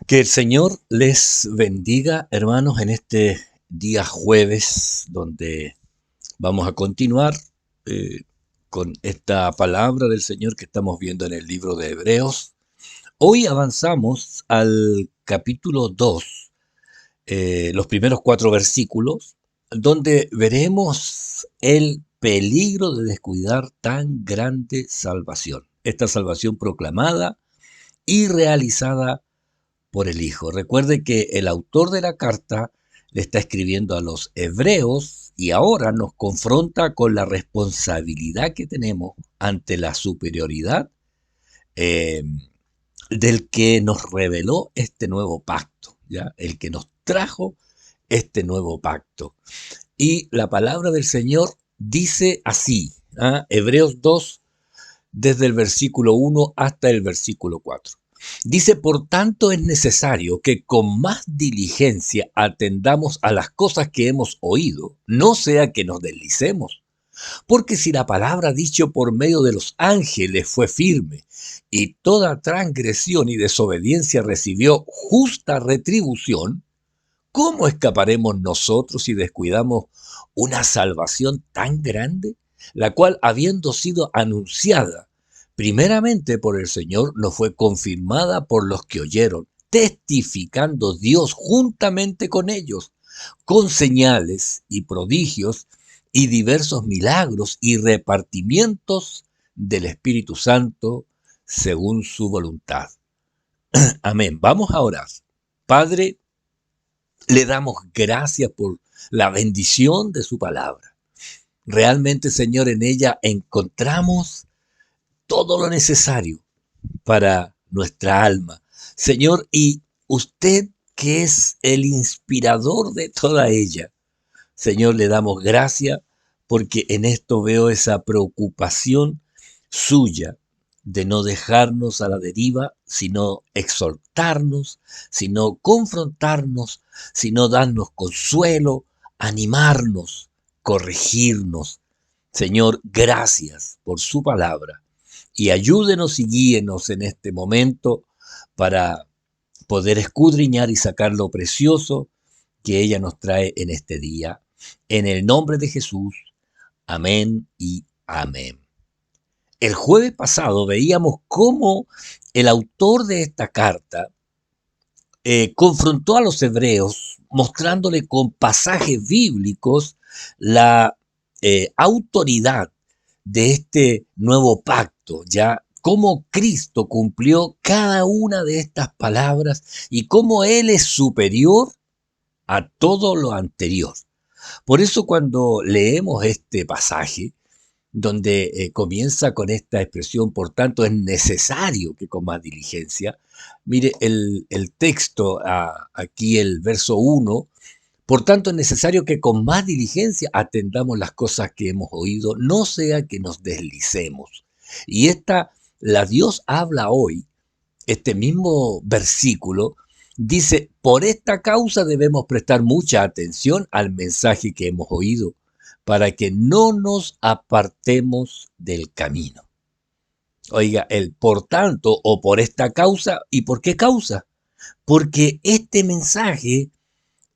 Que el Señor les bendiga, hermanos, en este día jueves, donde vamos a continuar eh, con esta palabra del Señor que estamos viendo en el libro de Hebreos. Hoy avanzamos al capítulo 2, los primeros 4 versículos, donde veremos el peligro de descuidar tan grande salvación. Esta salvación proclamada y realizada por el Hijo. Recuerde que el autor de la carta le está escribiendo a los hebreos y ahora nos confronta con la responsabilidad que tenemos ante la superioridad eh, del que nos reveló este nuevo pacto, ¿ya? El que nos trajo este nuevo pacto. Y la palabra del Señor dice así, Hebreos 2, desde el versículo 1 hasta el versículo 4. Dice, por tanto es necesario que con más diligencia atendamos a las cosas que hemos oído, no sea que nos deslicemos. Porque si la palabra dicho por medio de los ángeles fue firme, y toda transgresión y desobediencia recibió justa retribución, ¿cómo escaparemos nosotros si descuidamos una salvación tan grande, la cual, habiendo sido anunciada primeramente por el Señor, nos fue confirmada por los que oyeron, testificando Dios juntamente con ellos, con señales y prodigios y diversos milagros y repartimientos del Espíritu Santo según su voluntad? Amén. Vamos a orar. Padre, le damos gracias por la bendición de su palabra. Realmente, Señor, en ella encontramos todo lo necesario para nuestra alma. Señor, y usted que es el inspirador de toda ella, Señor, le damos gracias porque en esto veo esa preocupación suya de no dejarnos a la deriva, sino exhortarnos, sino confrontarnos, sino darnos consuelo, animarnos, corregirnos. Señor, gracias por su palabra y ayúdenos y guíenos en este momento para poder escudriñar y sacar lo precioso que ella nos trae en este día. En el nombre de Jesús, amén y amén. El jueves pasado veíamos cómo el autor de esta carta confrontó a los hebreos mostrándole con pasajes bíblicos la autoridad de este nuevo pacto, ya cómo Cristo cumplió cada una de estas palabras y cómo Él es superior a todo lo anterior. Por eso cuando leemos este pasaje, donde comienza con esta expresión, por tanto es necesario que con más diligencia, mire el texto, aquí el verso 1, por tanto es necesario que con más diligencia atendamos las cosas que hemos oído, no sea que nos deslicemos. Y la Dios habla hoy, este mismo versículo, dice, por esta causa debemos prestar mucha atención al mensaje que hemos oído, para que no nos apartemos del camino. Oiga, el por tanto o por esta causa, ¿y por qué causa? Porque este mensaje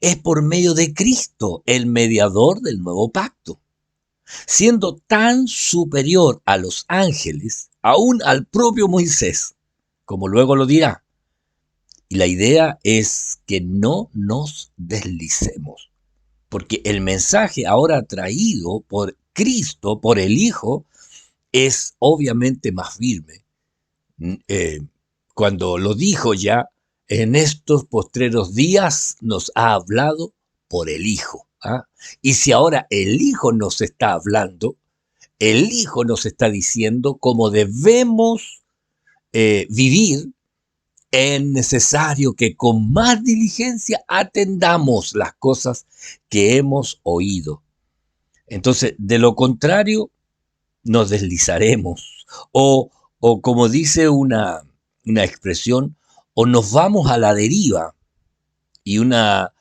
es por medio de Cristo, el mediador del nuevo pacto. Siendo tan superior a los ángeles, aún al propio Moisés, como luego lo dirá. Y la idea es que no nos deslicemos, porque el mensaje ahora traído por Cristo, por el Hijo, es obviamente más firme. Eh, Cuando lo dijo ya, en estos postreros días nos ha hablado por el Hijo. Y si ahora el Hijo nos está hablando, el Hijo nos está diciendo cómo debemos vivir, es necesario que con más diligencia atendamos las cosas que hemos oído. Entonces, de lo contrario, nos deslizaremos. O como dice una expresión, o nos vamos a la deriva. Y la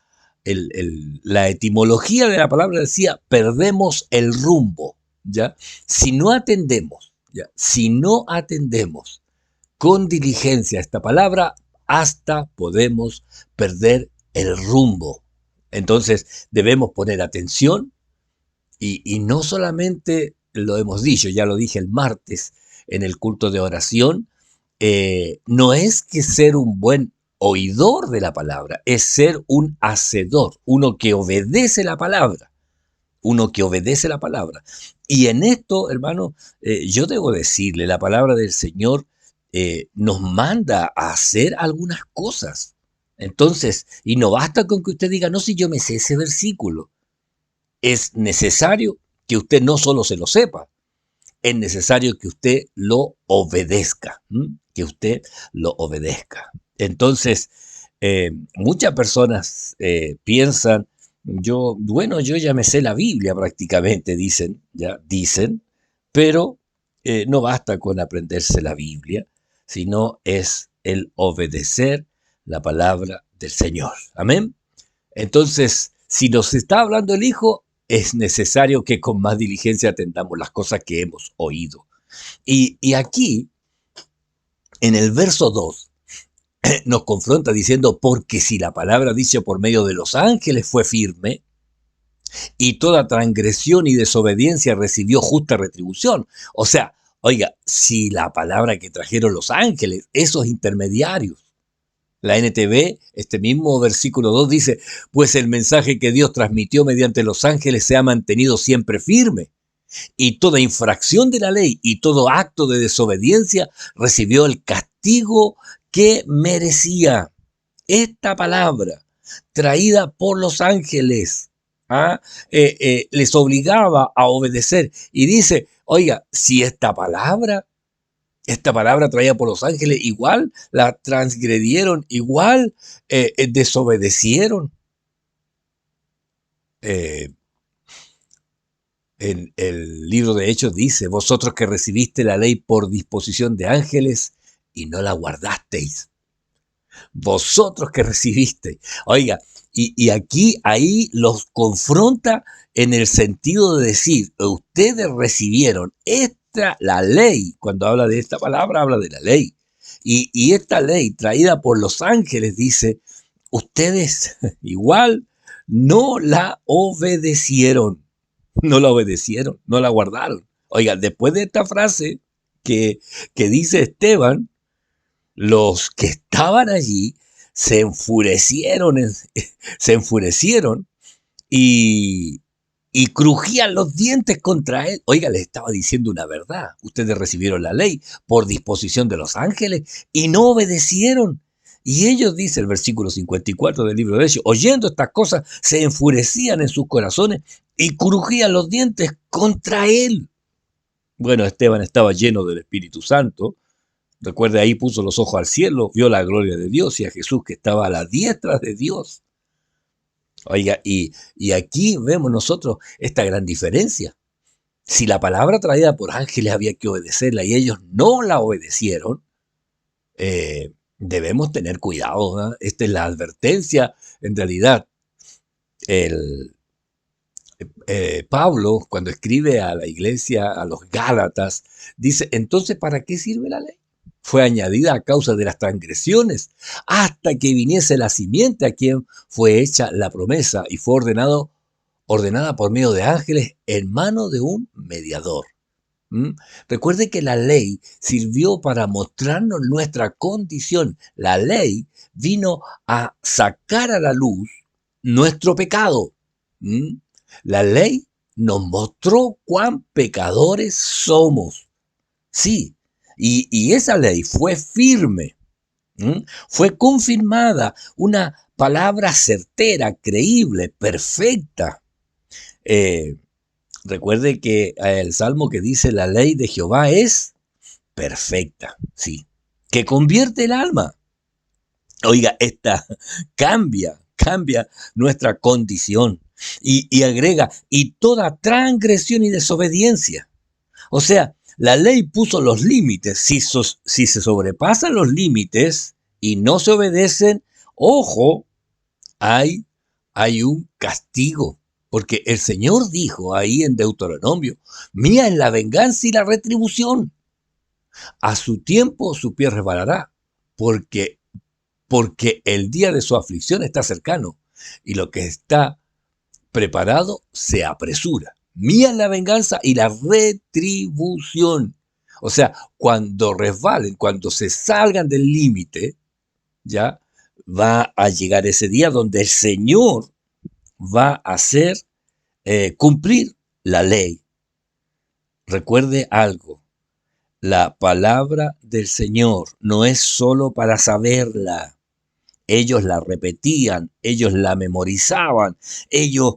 etimología de la palabra decía, perdemos el rumbo. ¿Ya? Si no atendemos, ¿ya? Si no atendemos con diligencia esta palabra, hasta podemos perder el rumbo. Entonces debemos poner atención y no solamente lo hemos dicho, ya lo dije el martes en el culto de oración, no es que ser un buen oidor de la palabra, es ser un hacedor, uno que obedece la palabra, uno que obedece la palabra. Y en esto, hermano, yo debo decirle, la palabra del Señor nos manda a hacer algunas cosas. Entonces, y no basta con que usted diga, no, si yo me sé ese versículo. Es necesario que usted no solo se lo sepa, es necesario que usted lo obedezca, que usted lo obedezca. Entonces, muchas personas piensan, yo ya me sé la Biblia prácticamente, dicen, pero no basta con aprenderse la Biblia, sino es el obedecer la palabra del Señor. Amén. Entonces, si nos está hablando el Hijo, es necesario que con más diligencia atendamos las cosas que hemos oído. Y aquí, en el verso 2, nos confronta diciendo, porque si la palabra dicha por medio de los ángeles fue firme, y toda transgresión y desobediencia recibió justa retribución. O sea, oiga, si la palabra que trajeron los ángeles, esos intermediarios, la NTV, este mismo versículo 2 dice, pues el mensaje que Dios transmitió mediante los ángeles se ha mantenido siempre firme, y toda infracción de la ley y todo acto de desobediencia recibió el castigo que merecía. Esta palabra, traída por los ángeles, les obligaba a obedecer. Y dice, oiga, si esta palabra traída por los ángeles, igual la transgredieron, igual desobedecieron. En el libro de Hechos dice, vosotros que recibiste la ley por disposición de ángeles y no la guardasteis. Vosotros que recibiste. Oiga, y aquí, ahí los confronta en el sentido de decir, ustedes recibieron la ley, cuando habla de esta palabra, habla de la ley. Y esta ley traída por los ángeles dice, ustedes igual no la obedecieron, no la guardaron. Oiga, después de esta frase que dice Esteban, los que estaban allí se enfurecieron, se enfurecieron y, y crujían los dientes contra él. Oiga, les estaba diciendo una verdad. Ustedes recibieron la ley por disposición de los ángeles y no obedecieron. Y ellos, dice el versículo 54 del libro de Hechos, oyendo estas cosas, se enfurecían en sus corazones y crujían los dientes contra él. Bueno, Esteban estaba lleno del Espíritu Santo. Recuerde, ahí puso los ojos al cielo, vio la gloria de Dios y a Jesús que estaba a la diestra de Dios. Oiga, y aquí vemos nosotros esta gran diferencia. Si la palabra traída por ángeles había que obedecerla y ellos no la obedecieron, debemos tener cuidado, ¿no? Esta es la advertencia. En realidad, el, Pablo, cuando escribe a la iglesia, a los Gálatas, dice, entonces, ¿para qué sirve la ley? Fue añadida a causa de las transgresiones, hasta que viniese la simiente a quien fue hecha la promesa y fue ordenada por medio de ángeles en mano de un mediador. Recuerde que la ley sirvió para mostrarnos nuestra condición. La ley vino a sacar a la luz nuestro pecado. La ley nos mostró cuán pecadores somos. Sí, y esa ley fue firme, fue confirmada, una palabra certera, creíble, perfecta. Recuerde que el salmo que dice la ley de Jehová es perfecta, sí, que convierte el alma. Oiga, esta cambia nuestra condición y agrega, y toda transgresión y desobediencia. O sea, la ley puso los límites. Si se sobrepasan los límites y no se obedecen, ojo, hay un castigo. Porque el Señor dijo ahí en Deuteronomio, mía es la venganza y la retribución. A su tiempo su pie resbalará, porque porque el día de su aflicción está cercano y lo que está preparado se apresura. Mía es la venganza y la retribución. O sea, cuando resbalen, cuando se salgan del límite, ya va a llegar ese día donde el Señor va a hacer cumplir la ley. Recuerde algo, la palabra del Señor no es solo para saberla. Ellos la repetían, ellos la memorizaban, ellos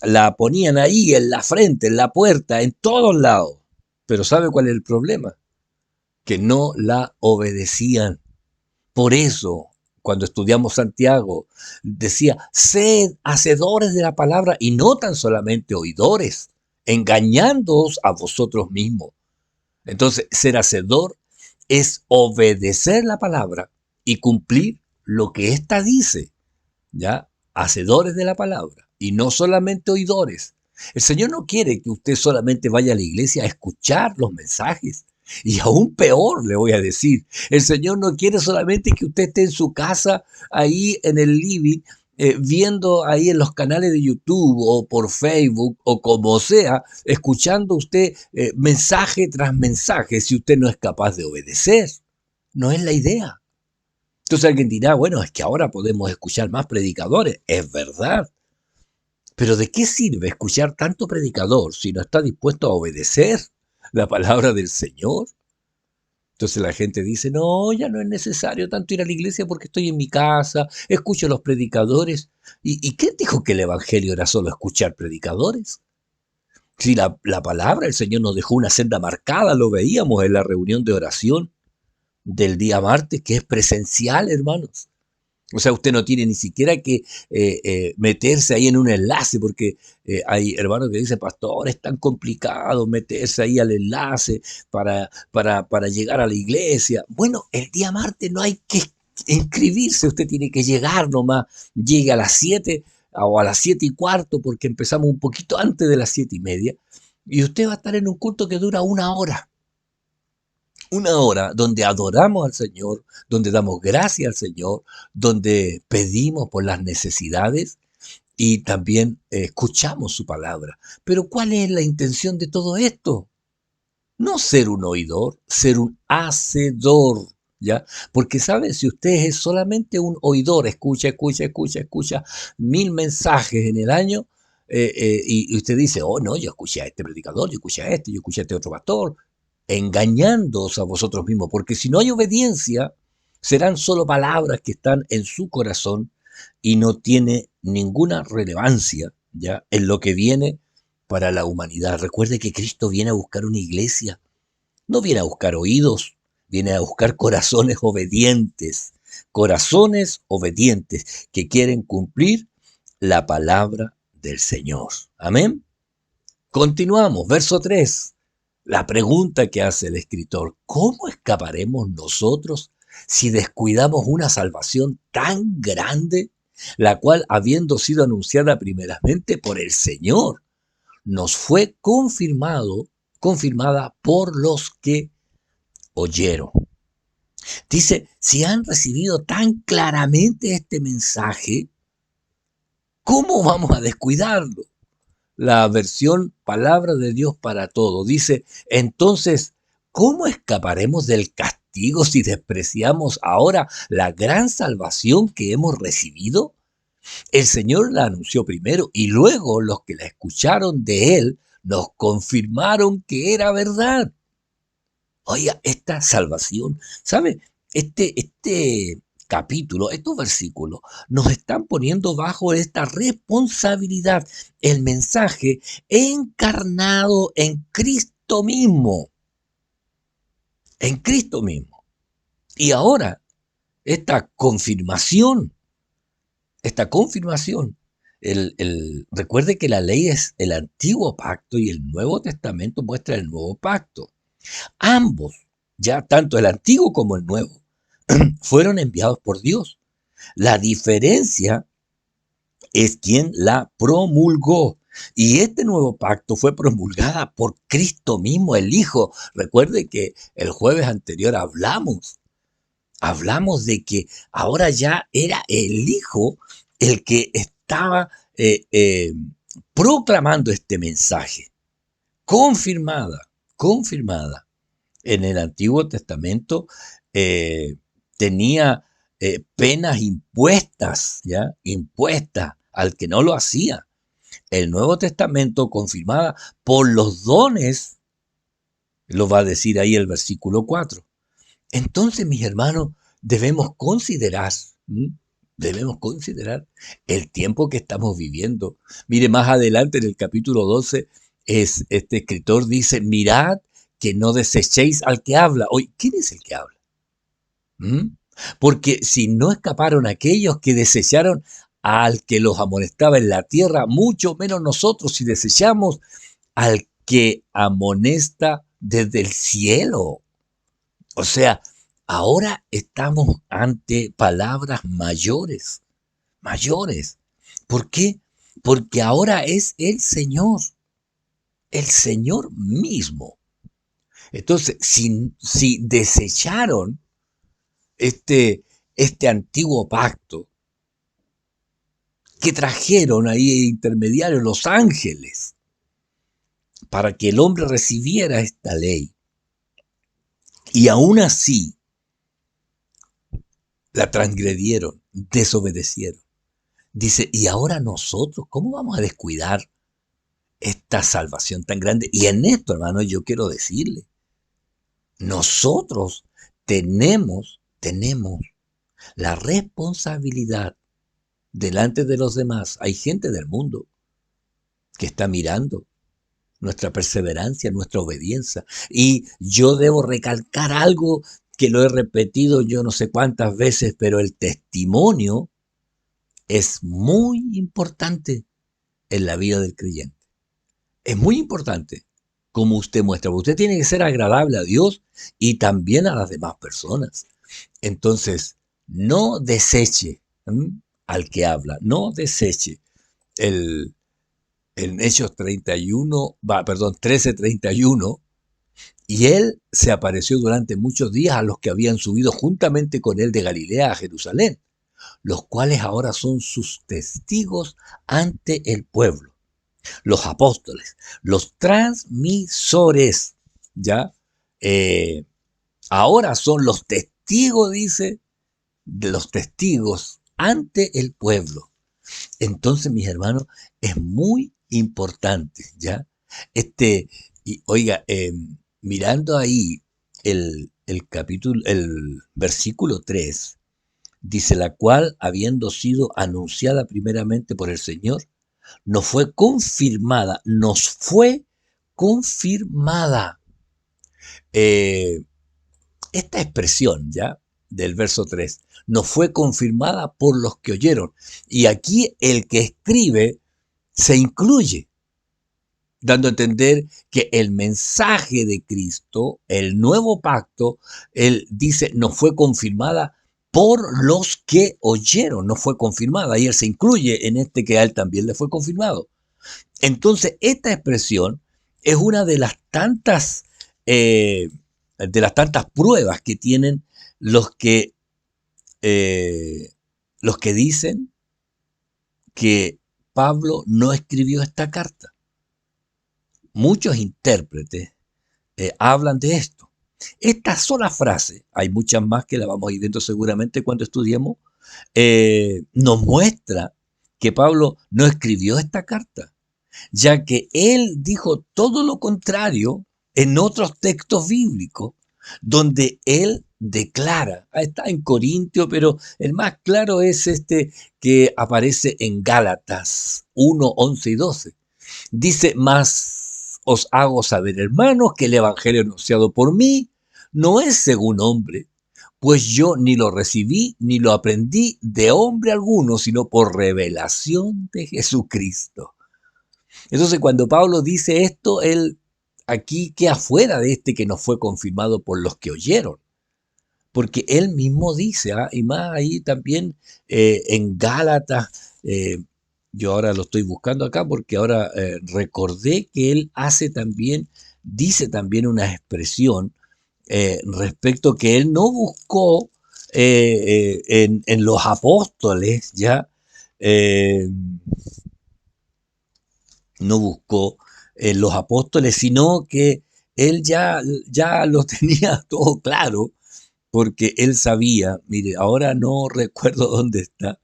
la ponían ahí en la frente, en la puerta, en todos lados. Pero ¿sabe cuál es el problema? Que no la obedecían. Por eso, cuando estudiamos Santiago, decía, sed hacedores de la palabra y no tan solamente oidores, engañándoos a vosotros mismos. Entonces, ser hacedor es obedecer la palabra y cumplir lo que ésta dice, ¿ya? Hacedores de la palabra y no solamente oidores. El Señor no quiere que usted solamente vaya a la iglesia a escuchar los mensajes. Y aún peor, le voy a decir, el Señor no quiere solamente que usted esté en su casa, ahí en el living, viendo ahí en los canales de YouTube o por Facebook o como sea, escuchando usted mensaje tras mensaje si usted no es capaz de obedecer. No es la idea. Entonces alguien dirá, bueno, es que ahora podemos escuchar más predicadores. Es verdad. Pero ¿de qué sirve escuchar tanto predicador si no está dispuesto a obedecer la palabra del Señor? Entonces la gente dice, no, ya no es necesario tanto ir a la iglesia porque estoy en mi casa, escucho a los predicadores. ¿Y qué dijo que el Evangelio era solo escuchar predicadores? Si la palabra, el Señor nos dejó una senda marcada, lo veíamos en la reunión de oración del día martes, que es presencial, hermanos. O sea, usted no tiene ni siquiera que meterse ahí en un enlace, porque hay hermanos que dicen, pastor, es tan complicado meterse ahí al enlace para llegar a la iglesia. Bueno, el día martes no hay que inscribirse, usted tiene que llegar nomás. Llegue a las 7 o a las 7:15, porque empezamos un poquito antes de las 7:30, y usted va a estar en un culto que dura una hora donde adoramos al Señor, donde damos gracias al Señor, donde pedimos por las necesidades y también escuchamos su palabra. Pero ¿cuál es la intención de todo esto? No ser un oidor, ser un hacedor, ¿ya? Porque, ¿saben? Si usted es solamente un oidor, escucha 1000 mensajes en el año, y usted dice, oh, no, yo escuché a este predicador, yo escuché a este, yo escuché a este otro pastor, engañándoos a vosotros mismos, porque si no hay obediencia, serán solo palabras que están en su corazón y no tiene ninguna relevancia, ¿ya? En lo que viene para la humanidad. Recuerde que Cristo viene a buscar una iglesia, no viene a buscar oídos, viene a buscar corazones obedientes que quieren cumplir la palabra del Señor. Amén. Continuamos, verso 3. La pregunta que hace el escritor, ¿cómo escaparemos nosotros si descuidamos una salvación tan grande, la cual, habiendo sido anunciada primeramente por el Señor, nos fue confirmada por los que oyeron? Dice, si han recibido tan claramente este mensaje, ¿cómo vamos a descuidarlo? La versión Palabra de Dios para Todo dice, entonces, ¿cómo escaparemos del castigo si despreciamos ahora la gran salvación que hemos recibido? El Señor la anunció primero y luego los que la escucharon de Él nos confirmaron que era verdad. Oiga, esta salvación, ¿sabe? Este capítulo, estos versículos, nos están poniendo bajo esta responsabilidad. El mensaje encarnado en Cristo mismo. En Cristo mismo. Y ahora, esta confirmación. Recuerde que la ley es el antiguo pacto y el Nuevo Testamento muestra el nuevo pacto. Ambos, ya tanto el antiguo como el nuevo, fueron enviados por Dios. La diferencia es quien la promulgó. Y este nuevo pacto fue promulgada por Cristo mismo, el Hijo. Recuerde que el jueves anterior hablamos hablamos de que ahora ya era el Hijo el que estaba proclamando este mensaje, confirmada, confirmada. En el Antiguo Testamento eh, tenía penas impuestas, ¿ya? Impuestas al que no lo hacía. El Nuevo Testamento, confirmada por los dones, lo va a decir ahí el versículo 4. Entonces, mis hermanos, debemos considerar, ¿m? Debemos considerar el tiempo que estamos viviendo. Mire, más adelante en el capítulo 12, este escritor dice, mirad que no desechéis al que habla. Hoy, ¿quién es el que habla? ¿Mm? Porque si no escaparon aquellos que desecharon al que los amonestaba en la tierra, mucho menos nosotros si desechamos al que amonesta desde el cielo. O sea, ahora estamos ante palabras mayores, mayores. ¿Por qué? Porque ahora es el Señor mismo. Entonces, si desecharon este antiguo pacto que trajeron ahí intermediarios los ángeles para que el hombre recibiera esta ley, y aún así la transgredieron, desobedecieron. Dice, y ahora nosotros, ¿cómo vamos a descuidar esta salvación tan grande? Y en esto, hermano, yo quiero decirle, nosotros tenemos la responsabilidad delante de los demás. Hay gente del mundo que está mirando nuestra perseverancia, nuestra obediencia. Y yo debo recalcar algo que lo he repetido yo no sé cuántas veces, pero el testimonio es muy importante en la vida del creyente. Es muy importante como usted muestra. Usted tiene que ser agradable a Dios y también a las demás personas. Entonces, no deseche al que habla, no deseche. El, en Hechos 31, perdón, 13:31, y él se apareció durante muchos días a los que habían subido juntamente con él de Galilea a Jerusalén, los cuales ahora son sus testigos ante el pueblo. Los apóstoles, los transmisores, ¿ya? Eh, Ahora son los testigos, dice, de los testigos ante el pueblo. Entonces, mis hermanos, es muy importante, ¿ya? Y oiga, mirando ahí el versículo 3 dice, la cual, habiendo sido anunciada primeramente por el Señor, nos fue confirmada. Eh, Esta expresión, ¿ya? Del verso 3, nos fue confirmada por los que oyeron. Y aquí el que escribe se incluye, dando a entender que el mensaje de Cristo, el nuevo pacto, él dice, nos fue confirmada por los que oyeron, no fue confirmada, y él se incluye en este que a él también le fue confirmado. Entonces, esta expresión es una de las tantas pruebas que tienen los que, eh, los que dicen que Pablo no escribió esta carta. Muchos intérpretes hablan de esto. Esta sola frase, hay muchas más que la vamos a ir viendo seguramente cuando estudiemos, nos muestra que Pablo no escribió esta carta, ya que él dijo todo lo contrario en otros textos bíblicos, donde él declara, está en Corintio, pero el más claro es este que aparece en Gálatas 1:11 y 12. Dice, más os hago saber, hermanos, que el evangelio anunciado por mí no es según hombre, pues yo ni lo recibí ni lo aprendí de hombre alguno, sino por revelación de Jesucristo. Entonces, cuando Pablo dice esto, él aquí queda fuera de este que nos fue confirmado por los que oyeron. Porque él mismo dice, y más ahí también en Gálatas, yo ahora lo estoy buscando acá porque ahora recordé que él dice también una expresión respecto que él no buscó en los apóstoles, ya, eh, no buscó en los apóstoles, sino que él ya lo tenía todo claro, porque él sabía, mire, ahora no recuerdo dónde está,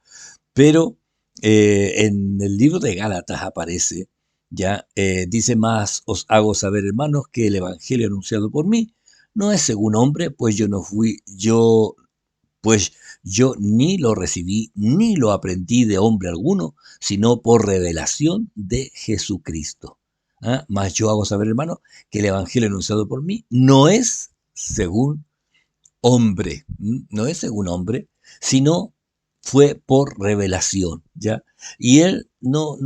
pero en el libro de Gálatas aparece, ya, dice más, os hago saber, hermanos, que el evangelio anunciado por mí no es según hombre, pues yo ni lo recibí ni lo aprendí de hombre alguno, sino por revelación de Jesucristo. ¿Ah? Mas yo hago saber, hermano, que el evangelio anunciado por mí no es según hombre, no es según hombre, sino fue por revelación, ¿ya? Y él no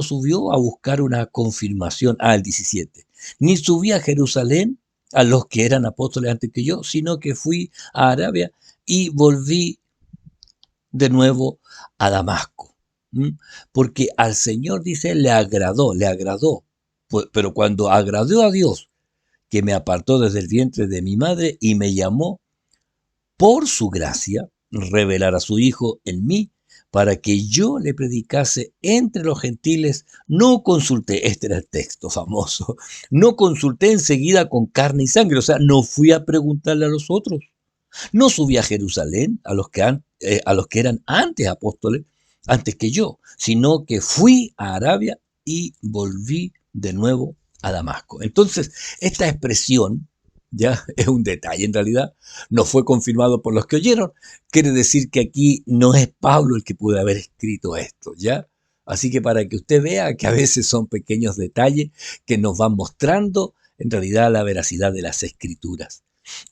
subió a buscar una confirmación al 17, ni subí a Jerusalén a los que eran apóstoles antes que yo, sino que fui a Arabia y volví de nuevo a Damasco. ¿Mm? Porque al Señor, dice, le agradó, pero cuando agradó a Dios, que me apartó desde el vientre de mi madre y me llamó por su gracia, revelar a su Hijo en mí, para que yo le predicase entre los gentiles, no consulté, este era el texto famoso, no consulté enseguida con carne y sangre, o sea, no fui a preguntarle a los otros, no subí a Jerusalén a los que eran antes apóstoles, antes que yo, sino que fui a Arabia y volví de nuevo a Damasco. Entonces, esta expresión, ya es un detalle en realidad, no fue confirmado por los que oyeron, quiere decir que aquí no es Pablo el que pudo haber escrito esto, ¿ya? Así que para que usted vea que a veces son pequeños detalles que nos van mostrando en realidad la veracidad de las escrituras.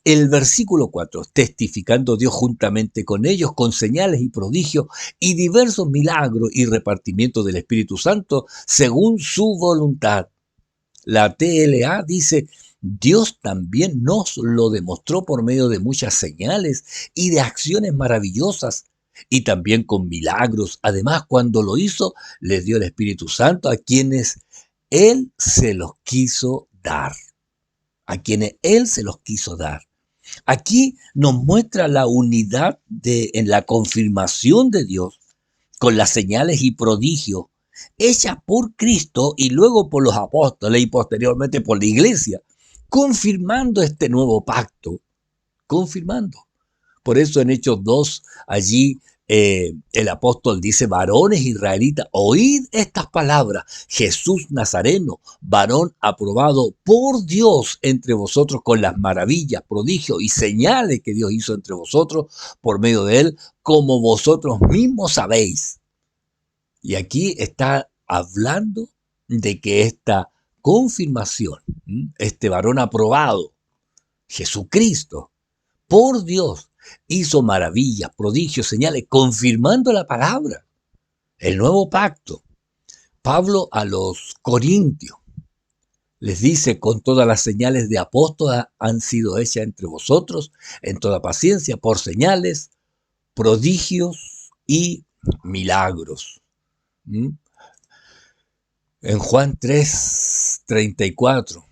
El versículo 4, testificando Dios juntamente con ellos, con señales y prodigios y diversos milagros y repartimiento del Espíritu Santo, según su voluntad. La TLA dice, Dios también nos lo demostró por medio de muchas señales y de acciones maravillosas, y también con milagros. Además, cuando lo hizo, les dio el Espíritu Santo a quienes Él se los quiso dar. A quienes Él se los quiso dar. Aquí nos muestra la unidad en la confirmación de Dios con las señales y prodigios hechas por Cristo y luego por los apóstoles y posteriormente por la iglesia, confirmando este nuevo pacto, confirmando. Por eso en Hechos 2, allí el apóstol dice, varones israelitas, oíd estas palabras, Jesús Nazareno, varón aprobado por Dios entre vosotros con las maravillas, prodigios y señales que Dios hizo entre vosotros por medio de él, como vosotros mismos sabéis. Y aquí está hablando de que esta confirmación, este varón aprobado, Jesucristo, por Dios, hizo maravillas, prodigios, señales, confirmando la palabra, el nuevo pacto. Pablo a los corintios les dice, con todas las señales de apóstol han sido hechas entre vosotros, en toda paciencia, por señales, prodigios y milagros. ¿Mm? En Juan 3:34,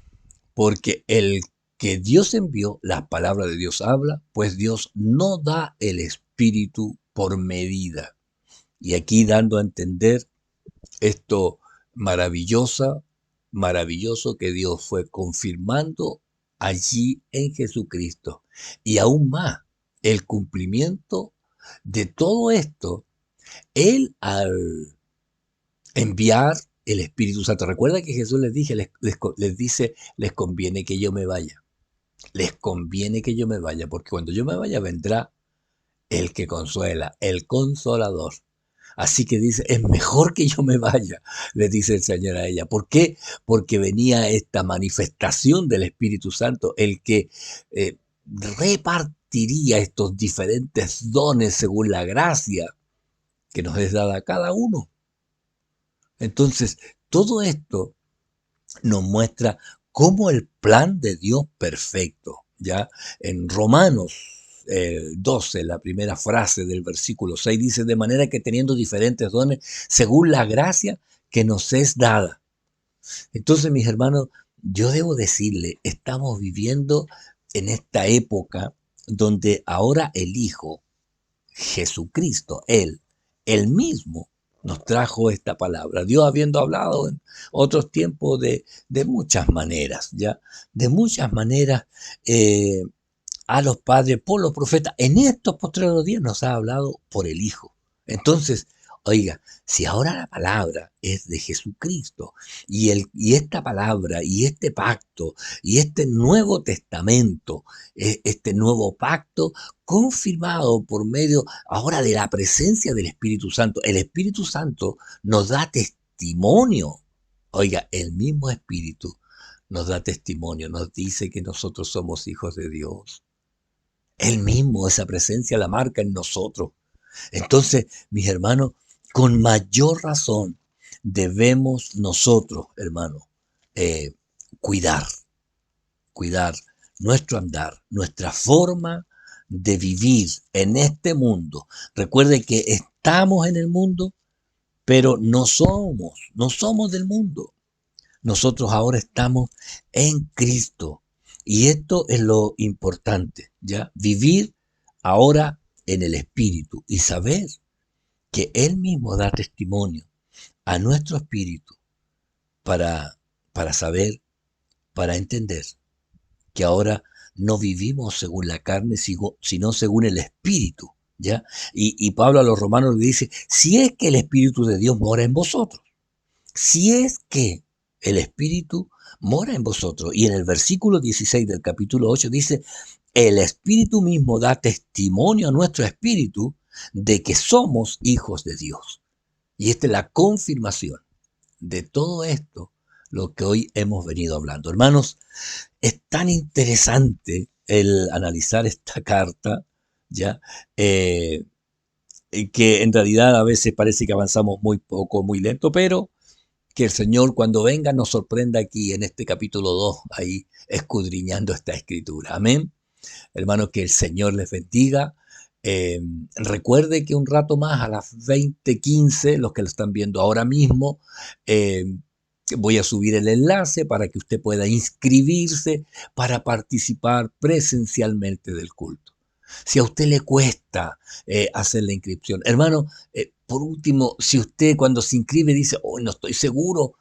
porque el que Dios envió, la palabra de Dios habla, pues Dios no da el Espíritu por medida. Y aquí dando a entender esto maravilloso que Dios fue confirmando allí en Jesucristo. Y aún más, el cumplimiento de todo esto, Él al enviar el Espíritu Santo. Recuerda que Jesús les dice, les conviene que yo me vaya. Les conviene que yo me vaya, porque cuando yo me vaya vendrá el que consuela, el consolador. Así que dice, es mejor que yo me vaya, le dice el Señor a ella. ¿Por qué? Porque venía esta manifestación del Espíritu Santo, el que repartiría estos diferentes dones según la gracia que nos es dada a cada uno. Entonces, todo esto nos muestra cómo el plan de Dios perfecto, ya en Romanos 12, la primera frase del versículo 6 dice, de manera que teniendo diferentes dones, según la gracia que nos es dada. Entonces, mis hermanos, yo debo decirle, estamos viviendo en esta época donde ahora el Hijo, Jesucristo, Él mismo, nos trajo esta palabra. Dios habiendo hablado en otros tiempos de muchas maneras, ¿ya? De muchas maneras eh, a los padres, por los profetas. En estos postreros días nos ha hablado por el Hijo. Entonces, oiga, si ahora la palabra es de Jesucristo y esta palabra y este pacto y este nuevo testamento, este nuevo pacto confirmado por medio ahora de la presencia del Espíritu Santo, el Espíritu Santo nos da testimonio. Oiga, el mismo Espíritu nos da testimonio, nos dice que nosotros somos hijos de Dios. Él mismo, esa presencia la marca en nosotros. Entonces, mis hermanos, con mayor razón debemos nosotros, hermanos, eh, cuidar, cuidar nuestro andar, nuestra forma de vivir en este mundo. Recuerde que estamos en el mundo, pero no somos del mundo. Nosotros ahora estamos en Cristo. Y esto es lo importante, ¿ya? Vivir ahora en el Espíritu y saber que Él mismo da testimonio a nuestro espíritu para, para saber, para entender que ahora no vivimos según la carne, sino según el Espíritu, ¿ya? Y Pablo a los romanos le dice, si es que el Espíritu de Dios mora en vosotros, si es que el Espíritu mora en vosotros. Y en el versículo 16 del capítulo 8 dice, el Espíritu mismo da testimonio a nuestro espíritu de que somos hijos de Dios. Y esta es la confirmación de todo esto, lo que hoy hemos venido hablando. Hermanos, es tan interesante el analizar esta carta, ¿ya? Que en realidad a veces parece que avanzamos muy poco, muy lento, pero que el Señor cuando venga nos sorprenda aquí en este capítulo 2 ahí escudriñando esta escritura. Amén. Hermanos, que el Señor les bendiga. Eh, Recuerde que un rato más, a las 20:15, los que lo están viendo ahora mismo, eh, voy a subir el enlace para que usted pueda inscribirse para participar presencialmente del culto. Si a usted le cuesta hacer la inscripción, hermano, por último, si usted cuando se inscribe dice, oh, no estoy seguro,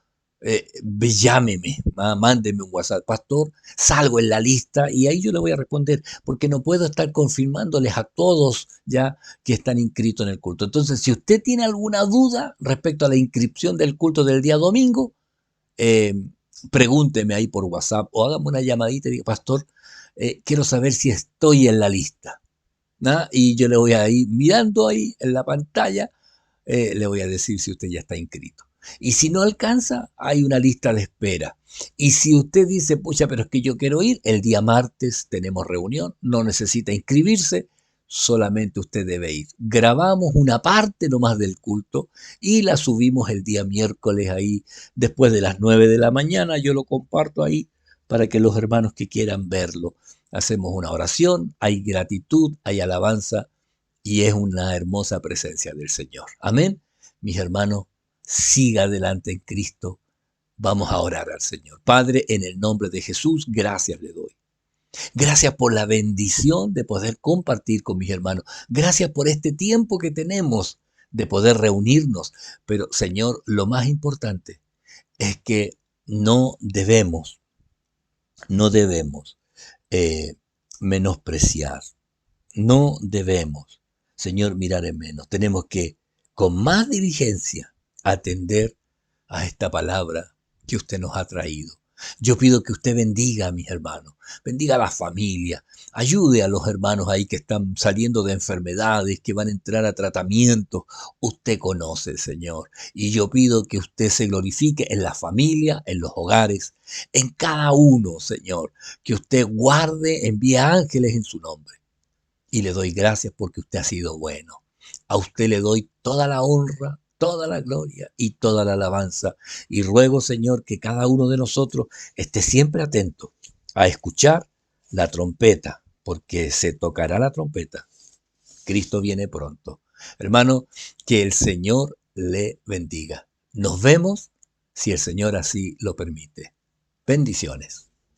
llámeme, mándeme un WhatsApp, pastor, salgo en la lista y ahí yo le voy a responder, porque no puedo estar confirmándoles a todos ya que están inscritos en el culto. Entonces, si usted tiene alguna duda respecto a la inscripción del culto del día domingo, eh, pregúnteme ahí por WhatsApp o hágame una llamadita y diga, pastor, quiero saber si estoy en la lista. ¿No? Y yo le voy a ir mirando ahí en la pantalla, le voy a decir si usted ya está inscrito. Y si no alcanza, hay una lista de espera. Y si usted dice, pucha, pero es que yo quiero ir, el día martes tenemos reunión, no necesita inscribirse, solamente usted debe ir. Grabamos una parte nomás del culto y la subimos el día miércoles ahí, después de las 9 de la mañana, yo lo comparto ahí para que los hermanos que quieran verlo. Hacemos una oración, hay gratitud, hay alabanza y es una hermosa presencia del Señor. Amén. Mis hermanos, siga adelante en Cristo. Vamos a orar al Señor. Padre, en el nombre de Jesús, gracias le doy. Gracias por la bendición de poder compartir con mis hermanos. Gracias por este tiempo que tenemos de poder reunirnos. Pero, Señor, lo más importante es que no debemos, no debemos eh, menospreciar. No debemos, Señor, mirar en menos. Tenemos que, con más diligencia, atender a esta palabra que usted nos ha traído. Yo pido que usted bendiga a mis hermanos, bendiga a la familia, ayude a los hermanos ahí que están saliendo de enfermedades, que van a entrar a tratamientos. Usted conoce, Señor. Y yo pido que usted se glorifique en la familia, en los hogares, en cada uno, Señor. Que usted guarde, envíe ángeles en su nombre. Y le doy gracias porque usted ha sido bueno. A usted le doy toda la honra, toda la gloria y toda la alabanza. Y ruego, Señor, que cada uno de nosotros esté siempre atento a escuchar la trompeta, porque se tocará la trompeta. Cristo viene pronto. Hermano, que el Señor le bendiga. Nos vemos si el Señor así lo permite. Bendiciones.